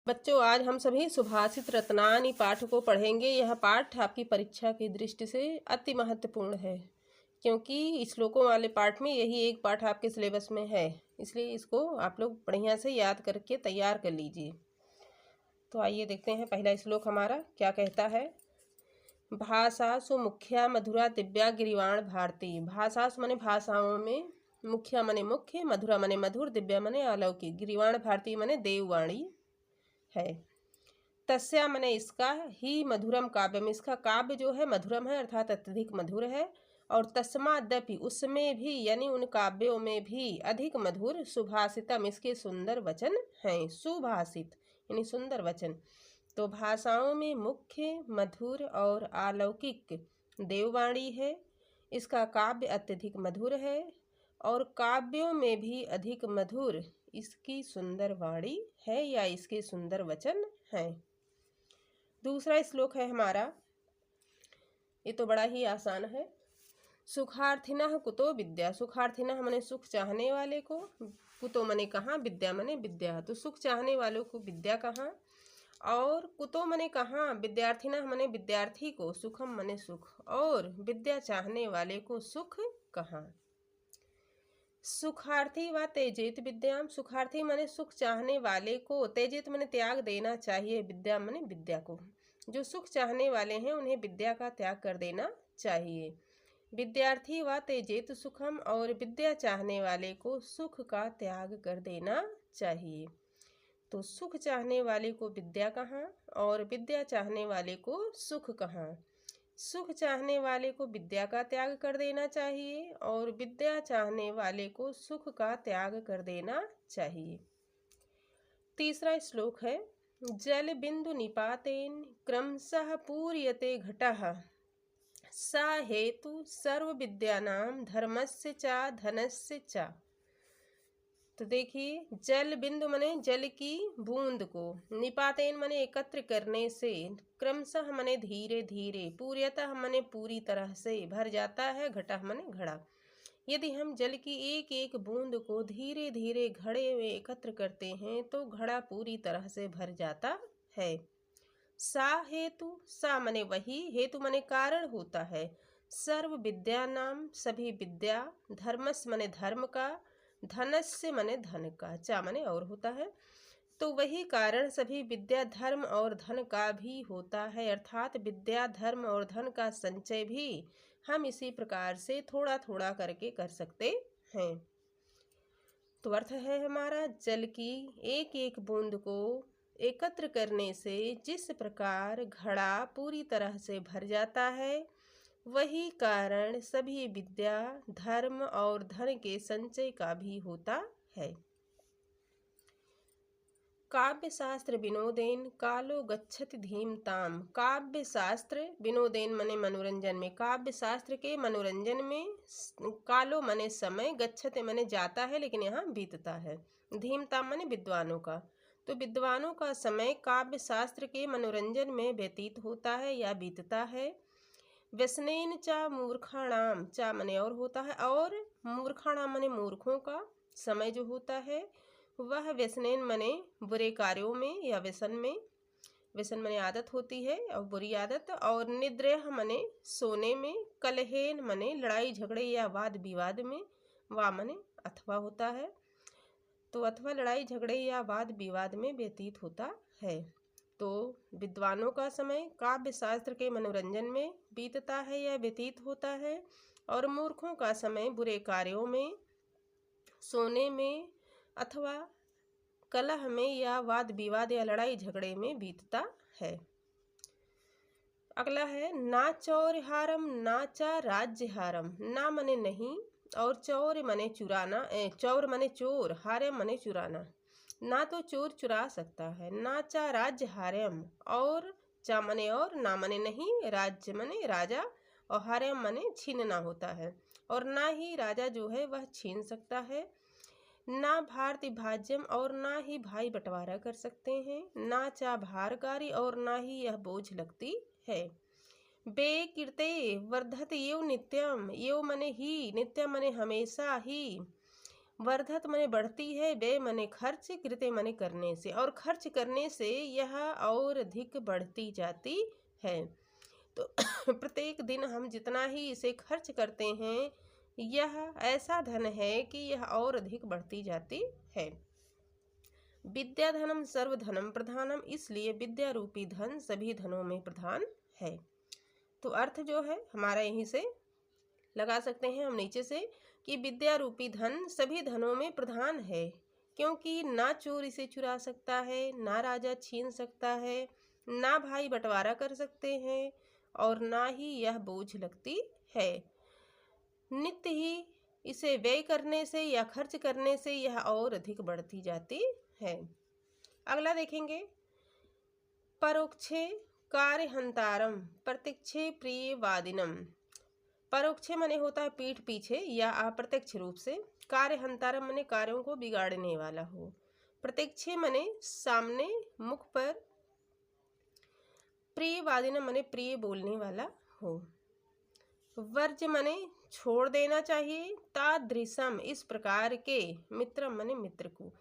बच्चों, आज हम सभी सुभाषित रत्नानि पाठ को पढ़ेंगे। यह पाठ आपकी परीक्षा की दृष्टि से अति महत्वपूर्ण है, क्योंकि श्लोकों वाले पाठ में यही एक पाठ आपके सिलेबस में है। इसलिए इसको आप लोग बढ़िया से याद करके तैयार कर लीजिए। तो आइए देखते हैं पहला श्लोक हमारा क्या कहता है। भाषासु मुख्या मधुरा दिव्या गिरिवाण भारती। भाषासु मने भाषाओं में, मुख्या मने मुख्य, मधुरा मने मधुर, दिव्या मने अलौकिक, गिरिवाण भारती मने देववाणी है। तस्या मने इसका, ही मधुरम काव्यम, इसका काव्य जो है मधुरम है अर्थात अत्यधिक मधुर है। और तस्माद्यपि, उसमें भी यानी उन काव्यों में भी, अधिक मधुर, सुभाषितम, इसके सुंदर वचन हैं। सुभाषित यानी सुंदर वचन। तो भाषाओं में मुख्य, मधुर और अलौकिक देववाणी है। इसका काव्य अत्यधिक मधुर है और काव्यों में भी अधिक मधुर इसकी सुंदर वाणी है या इसके सुंदर वचन हैं। दूसरा श्लोक है हमारा, ये तो बड़ा ही आसान है। सुखार्थिनः कुतो विद्या। सुखार्थिनः मने सुख चाहने वाले को, कुतो मने कहाँ, विद्या मने विद्या। तो सुख चाहने वालों को विद्या कहाँ, और कुतो मने कहाँ, विद्यार्थिनः मने विद्यार्थी को, सुखम मने सुख, और विद्या चाहने वाले को सुख कहाँ। सुखार्थी व तेजित विद्याम। सुखार्थी मने सुख चाहने वाले को, तेजित मने त्याग देना चाहिए, विद्या मने विद्या को। जो सुख चाहने वाले हैं उन्हें विद्या का त्याग कर देना चाहिए। विद्यार्थी व तेजित सुखम, और विद्या चाहने वाले को सुख का त्याग कर देना चाहिए। तो सुख चाहने वाले को विद्या कहाँ और विद्या चाहने वाले को सुख कहाँ। सुख चाहने वाले को विद्या का त्याग कर देना चाहिए और विद्या चाहने वाले को सुख का त्याग कर देना चाहिए। तीसरा श्लोक है, जल बिंदु निपातेन क्रमशः पूर्यते घटः, सा हेतु सर्व विद्यानां धर्मस्य च धनस्य च। तो देखिए, जल बिंदु मने जल की बूंद को, निपातेन मने एकत्र करने से, क्रमशः मने धीरे धीरे, पूर्यतः मने पूरी तरह से, भर जाता है, घटः मने घड़ा। यदि हम जल की एक एक बूंद को धीरे धीरे घड़े में एकत्र करते हैं तो घड़ा पूरी तरह से भर जाता है। सा हेतु, सा मने वही, हेतु मने कारण होता है, सर्व विद्या नाम सभी विद्या, धर्मस मने धर्म का, धनस्य मने धन का, चा मने और होता है। तो वही कारण सभी विद्या, धर्म और धन का भी होता है, अर्थात विद्या, धर्म और धन का संचय भी हम इसी प्रकार से थोड़ा थोड़ा करके कर सकते हैं। तो अर्थ है हमारा, जल की एक एक बूंद को एकत्र करने से जिस प्रकार घड़ा पूरी तरह से भर जाता है, वही कारण सभी विद्या, धर्म और धन के संचय का भी होता है। काव्य शास्त्र विनोदेन कालो गच्छति धीमताम। काव्य शास्त्र विनोदेन मने मनोरंजन में, काव्य शास्त्र के मनोरंजन में, कालो मने समय, गच्छति मने जाता है लेकिन यहाँ बीतता है, धीमताम मने विद्वानों का। तो विद्वानों का समय काव्य शास्त्र के मनोरंजन में व्यतीत होता है या बीतता है। व्यसनेन चा मूर्खाणाम, चा मने और होता है, और मूर्खाणाम मने मूर्खों का समय जो होता है वह व्यसनेन मने बुरे कार्यों में या व्यसन में, व्यसन मने आदत होती है और बुरी आदत, और निद्रह मने सोने में, कलहेन मने लड़ाई झगड़े या वाद विवाद में, वा मने अथवा होता है, तो अथवा लड़ाई झगड़े या वाद विवाद में व्यतीत होता है। तो विद्वानों का समय काव्य शास्त्र के मनोरंजन में बीतता है या व्यतीत होता है, और मूर्खों का समय बुरे कार्यों में, सोने में, अथवा कलह में या वाद विवाद या लड़ाई झगड़े में बीतता है। अगला है, ना चौरहारम ना चा राज्यहारम। ना मने नहीं और चौर मने चुराना, चौर मने चोर, हार्य मने चुराना। ना तो चोर चुरा सकता है, ना चा राज्य हार्यम, और चा मने और, ना मने नहीं, राज्य मने राजा, और हार्यम मने छीनना होता है, और ना ही राजा जो है वह छीन सकता है। ना भारती भाज्यम, और ना ही भाई बंटवारा कर सकते हैं, ना चा भारकारी, और ना ही यह बोझ लगती है। बे कीर्ते वर्धत येव नित्यम, येव मने ही, नित्यम मने हमेशा ही, वर्धत माने बढ़ती है, व्यय माने खर्च, कृते माने करने से, और खर्च करने से यह और अधिक बढ़ती जाती है। तो प्रत्येक दिन हम जितना ही इसे खर्च करते हैं, यह ऐसा धन है कि यह और अधिक बढ़ती जाती है। विद्या धनम सर्वधनम प्रधानम, इसलिए विद्या रूपी धन सभी धनों में प्रधान है। तो अर्थ जो है हमारा यहीं से लगा सकते हैं हम नीचे से कि विद्या रूपी धन सभी धनों में प्रधान है, क्योंकि ना चोर इसे चुरा सकता है, ना राजा छीन सकता है, ना भाई बंटवारा कर सकते हैं, और ना ही यह बोझ लगती है। नित्य ही इसे व्यय करने से या खर्च करने से यह और अधिक बढ़ती जाती है। अगला देखेंगे, परोक्षे कार्यहंतारम प्रत्यक्षे प्रियवादिनम। परोक्षे माने होता है पीठ पीछे या अप्रत्यक्ष रूप से, कार्यहंतारम माने कार्यों को बिगाड़ने वाला हो, प्रत्यक्षे माने सामने मुख पर, प्रियवादिनम माने प्रिय बोलने वाला हो। वर्ज माने छोड़ देना चाहिए, तादृशम इस प्रकार के, मित्रम माने मित्र को।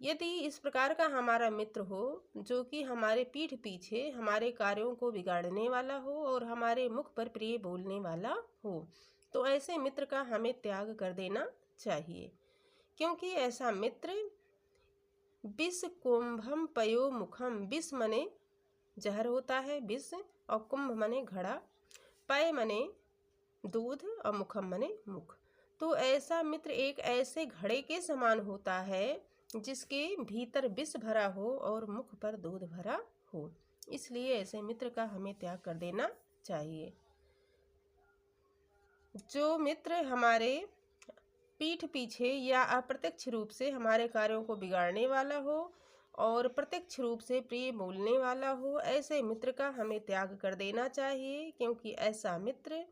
यदि इस प्रकार का हमारा मित्र हो जो कि हमारे पीठ पीछे हमारे कार्यों को बिगाड़ने वाला हो और हमारे मुख पर प्रिय बोलने वाला हो, तो ऐसे मित्र का हमें त्याग कर देना चाहिए, क्योंकि ऐसा मित्र विष कुंभम पयो मुखम, विष मने जहर होता है विष, और कुंभ मने घड़ा, पय मने दूध, और मुखम मने मुख। तो ऐसा मित्र एक ऐसे घड़े के समान होता है जिसके भीतर विष भरा हो और मुख पर दूध भरा हो, इसलिए ऐसे मित्र का हमें त्याग कर देना चाहिए। जो मित्र हमारे पीठ पीछे या अप्रत्यक्ष रूप से हमारे कार्यों को बिगाड़ने वाला हो और प्रत्यक्ष रूप से प्रिय बोलने वाला हो, ऐसे मित्र का हमें त्याग कर देना चाहिए, क्योंकि ऐसा मित्र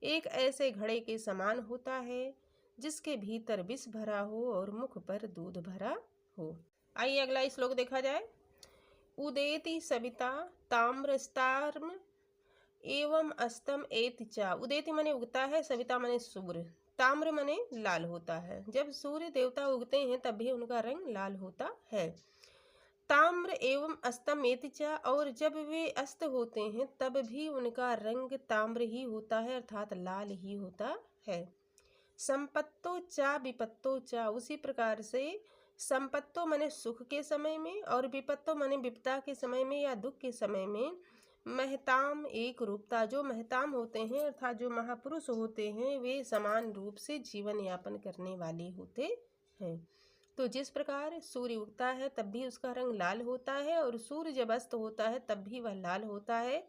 एक ऐसे घड़े के समान होता है जिसके भीतर विष भरा हो और मुख पर दूध भरा हो। आइए अगला श्लोक देखा जाए। उदेति सविता ताम्रस्तार्म एवं अस्तम एति चा। उदेति माने उगता है, सविता माने सूर्य, ताम्र माने लाल होता है। जब सूर्य देवता उगते हैं तब भी उनका रंग लाल होता है। ताम्र एवं अस्तम एति चा, और जब वे अस्त होते हैं तब भी उनका रंग ताम्र ही होता है, अर्थात लाल ही होता है। संपत्तो चा विपत्तो चा, उसी प्रकार से संपत्तो माने सुख के समय में और विपत्तो माने विपदा के समय में या दुख के समय में महताम एक रूपता, जो महताम होते हैं अर्थात जो महापुरुष होते हैं वे समान रूप से जीवन यापन करने वाले होते हैं। तो जिस प्रकार सूर्य उगता है तब भी उसका रंग लाल होता है और सूर्य जब अस्त होता है तब भी वह लाल होता है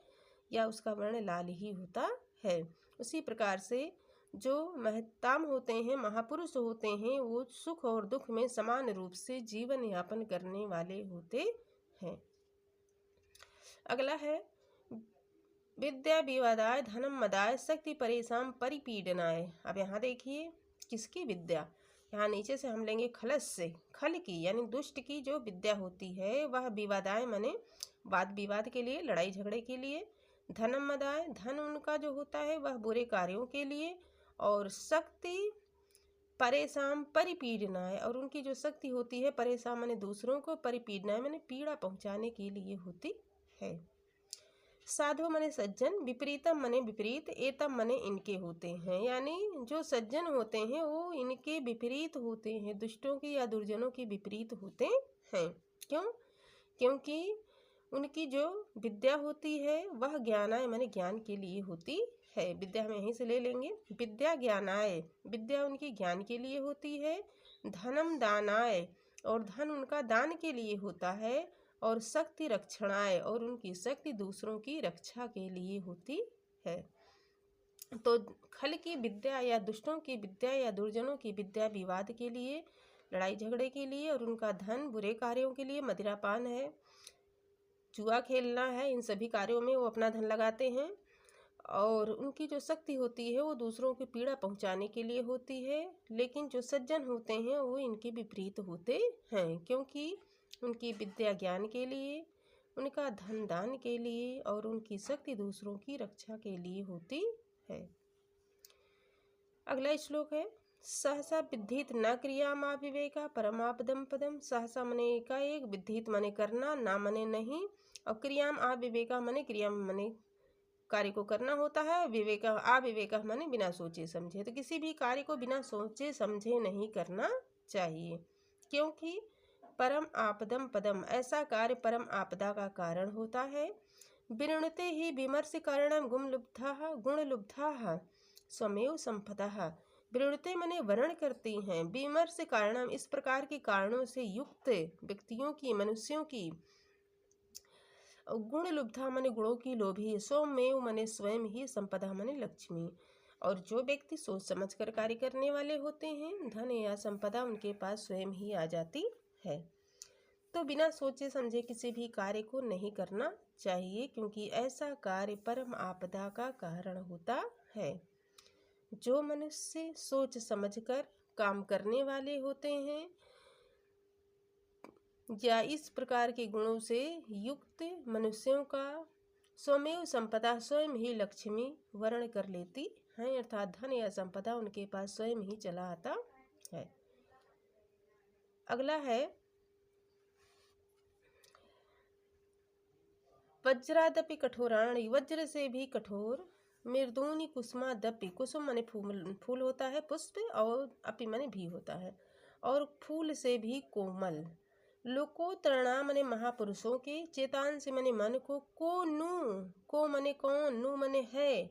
या उसका वर्ण लाल ही होता है, उसी प्रकार से जो महताम होते हैं, महापुरुष होते हैं, वो सुख और दुख में समान रूप से जीवन यापन करने वाले होते हैं। अगला है, विद्या विवादाय धनम मदाय शक्ति परेशान परिपीडनाय। अब यहाँ देखिए किसकी विद्या, यहाँ नीचे से हम लेंगे खलस से, खल की यानी दुष्ट की जो विद्या होती है वह विवादाय माने वाद विवाद के लिए, लड़ाई झगड़े के लिए, धनम मदाय धन उनका जो होता है वह बुरे कार्यों के लिए, और शक्ति परेशान परिपीडनाय, और उनकी जो शक्ति होती है परेशान माने दूसरों को, परिपीडनाय माने पीड़ा पहुंचाने के लिए होती है। साधु मने सज्जन, विपरीतम मने विपरीत, एतम मने इनके होते हैं, यानी जो सज्जन होते हैं वो इनके विपरीत होते हैं, दुष्टों की या दुर्जनों के विपरीत होते हैं। क्यों? क्योंकि उनकी जो विद्या होती है वह ज्ञानाय माने ज्ञान के लिए होती है। विद्या हम यहीं से ले लेंगे, विद्या ज्ञानाय, विद्या उनकी ज्ञान के लिए होती है। धनम दानाय, और धन उनका दान के लिए होता है, और शक्ति रक्षणाय, और उनकी शक्ति दूसरों की रक्षा के लिए होती है। तो खल की विद्या या दुष्टों की विद्या या दुर्जनों की विद्या विवाद के लिए, लड़ाई झगड़े के लिए, और उनका धन बुरे कार्यों के लिए, मदिरापान है, जुआ खेलना है, इन सभी कार्यों में वो अपना धन लगाते हैं। और उनकी जो शक्ति होती है वो दूसरों की पीड़ा पहुंचाने के लिए होती है। लेकिन जो सज्जन होते हैं वो इनके विपरीत होते हैं, क्योंकि उनकी विद्या ज्ञान के लिए, उनका धन दान के लिए, और उनकी शक्ति दूसरों की रक्षा के लिए होती है। अगला श्लोक है, सहसा विद्धित न क्रियामा विवेका परमापदम पदम। सहसा मने एकाएक, विद्धित मने करना, ना मने नहीं, और क्रियाम अविवेका मने क्रिया मने कार्य को करना होता है, विवेका अविवेका मने बिना सोचे समझे। तो किसी भी कार्य को बिना सोचे समझे नहीं करना चाहिए, क्योंकि परम आपदम पदम, ऐसा कार्य परम आपदा का कारण होता है। विरणते ही विमर्श कारणम गुणलुब्धा स्वमेव संपदा। विरणते मने वर्ण करती हैं, विमर्श कारणम इस प्रकार के कारणों से युक्त व्यक्तियों की, मनुष्यों की, गुण लुब्धा मने गुणों की लोभी, स्वमेव मने स्वयं ही, संपदा मने लक्ष्मी। और जो व्यक्ति सोच समझ कर कार्य करने वाले होते हैं, धन या संपदा उनके पास स्वयं ही आ जाती है। तो बिना सोचे समझे किसी भी कार्य को नहीं करना चाहिए, क्योंकि ऐसा कार्य परम आपदा का कारण होता है। जो मनुष्य सोच समझकर काम करने वाले होते हैं या इस प्रकार के गुणों से युक्त मनुष्यों का स्वमेव संपदा, स्वयं ही लक्ष्मी वर्ण कर लेती है, अर्थात धन या संपदा उनके पास स्वयं ही चला आता है। अगला है वज्रादपि कठोराणी, वज्र से भी कठोर, मृदूनि कुसुमादपि, कुसुम माने फूल होता है, पुष्प, और अपि माने भी होता है, और फूल से भी कोमल। लोकोत्तरणा माने महापुरुषों के, चेतांस माने मन को, को नु, को माने कौन, नु माने है,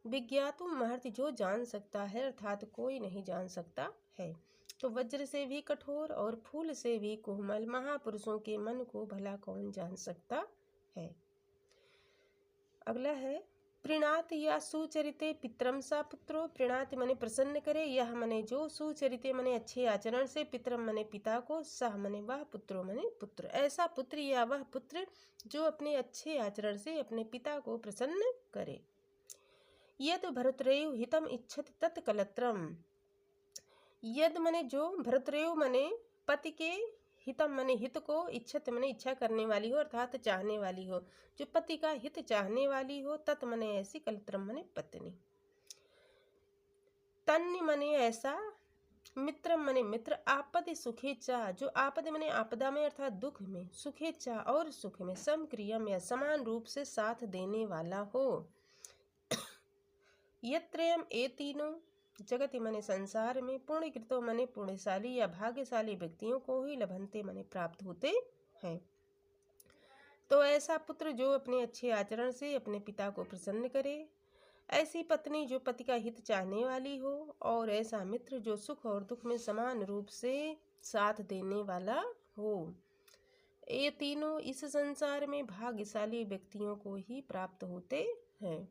विज्ञातुम महर्ति जो जान सकता है, अर्थात कोई नहीं जान सकता है। तो वज्र से भी कठोर और फूल से भी कोमल महापुरुषों के मन को भला कौन जान सकता है। अगला है प्रीणात या सुचरिते पित्रम सा पुत्रो। प्रीणात मने प्रसन्न करे, यह मने जो, सुचरिते मने अच्छे आचरण से, पित्रम मने पिता को, सह मने वह, पुत्रो मने पुत्र, ऐसा पुत्र या वह पुत्र जो अपने अच्छे आचरण से अपने पिता को प्रसन्न करे। यद भरतरेव हितम इच्छत तत्कलत्रम। यद मने जो, भरतरेव मने पति के, हितम मने हित को, इच्छत मने इच्छा करने वाली हो, अर्थात चाहने वाली हो, जो पति का हित चाहने वाली हो, तत् मने ऐसी, कलत्रम मने पत्नी, तन्य मने ऐसा, मित्रम मने मित्र, आपद सुखेच्छा जो आपद मने आपदा में अर्थात दुख में, सुखेच्छा और सुख में, समक्रियम या समान रूप से साथ देने वाला हो। यत्रयम ए तीनों जगति मने संसार में, पुण्यकृतो मने पुण्यशाली या भाग्यशाली व्यक्तियों को ही लभंते मने प्राप्त होते हैं। तो ऐसा पुत्र जो अपने अच्छे आचरण से अपने पिता को प्रसन्न करे, ऐसी पत्नी जो पति का हित चाहने वाली हो, और ऐसा मित्र जो सुख और दुख में समान रूप से साथ देने वाला हो। ये तीनों इस संसार में भाग्यशाली व्यक्तियों को ही प्राप्त होते हैं।